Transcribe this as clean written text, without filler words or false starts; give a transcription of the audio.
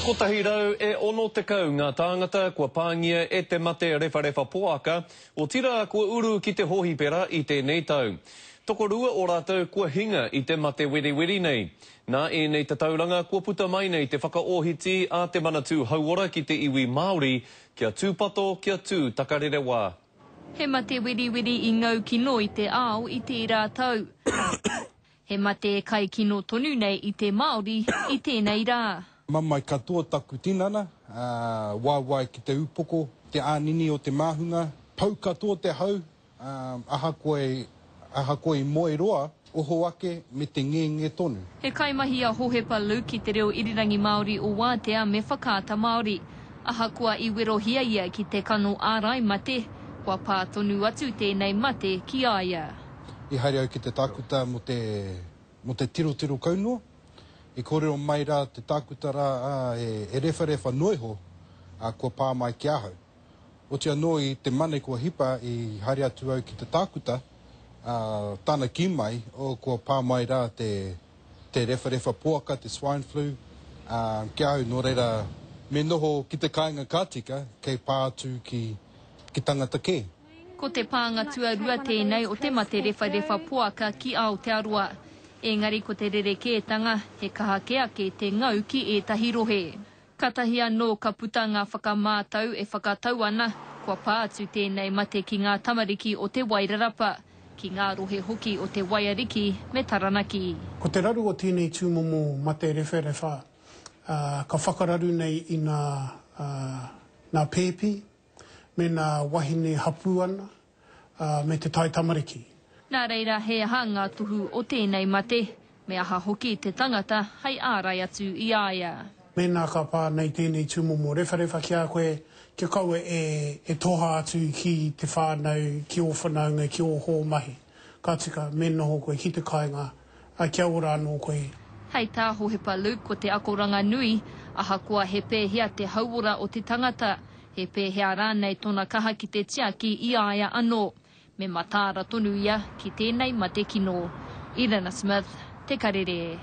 Kotahi rau ono te kau ngā tāngata kua pāngia e te mate rewharewa poaka o tira kua uru ki te hohi pera i tēnei tau. Tokorua o rātou kua hinga i te mate weri nei. Nā e nei te tauranga kua puta mai nei te whakaohiti a te manatū hauora ki te iwi Māori kia tūpato kia tū takarere wā. He mate weri i ngau kino i te ao i te rātau. He mate kai kino tonu nei i te Māori i tēnei rā. Mamai katoa taku tinana, wāwai ki te upoko, te ānini o te māhunga, pau katoa te hau, aha koe moe roa, oho ake me te ngenge tonu. He kaimahi a hohepa lu ki te reo irirangi Māori o Wātea me whakaata Māori. Aha kua i werohia ia ki te kano ārai mate, kua pā tonu atu tēnei mate ki aia. I haere au ki te tākuta mo te tiro kaunua. I kore o mai rā te tākuta rā e rewharewa noiho kua pā mai ki ahau. O tia noi te mane kua hipa i haere atu au ki te tākuta, tāna ki mai o kua pā mai rā te rewharewa poaka, te swine flu, ki ahau no reira me noho ki te kāinga kātika kei pā atu ki tangata kē. Ko te pānga tuarua tēnei o te mate rewharewa poaka ki Aotearoa. Engari ko te rerekētanga, he kahake ake te ngau ki ētahi rohe. Katahi anō ka puta ngā whakamātau e whakatau ana, kua pātu tēnei mate ki ngā tamariki o te Wairarapa, ki ngā rohe hoki o te Waiariki me Taranaki. Ko te raru o tēnei tūmomo mate rewharewa, ka whakararu nei i ngā pēpi, me ngā wahine hapu ana, me te tai tamariki. Nā reira he aha ngā tuhu o tēnei mate, me aha hoki te tangata hei ārai atu i aia. Mēnā ka pā nei tēnei tūmomo rewharewa ki a koe, kia kaua e toha atu ki te whānau, ki o whanaunga, ki o hō mahi. Ka tika, mēnā ho koe ki te kāinga, kia ora anō koe. Hei tā hohepa Luke ko te akoranga nui, aha kua he pēhea te hauora o te tangata, he pēhea rānei tōna kaha ki te tiaki i aia anō. Me matāra tonu ia ki tēnei mate kino. Irena Smith, Te Karere.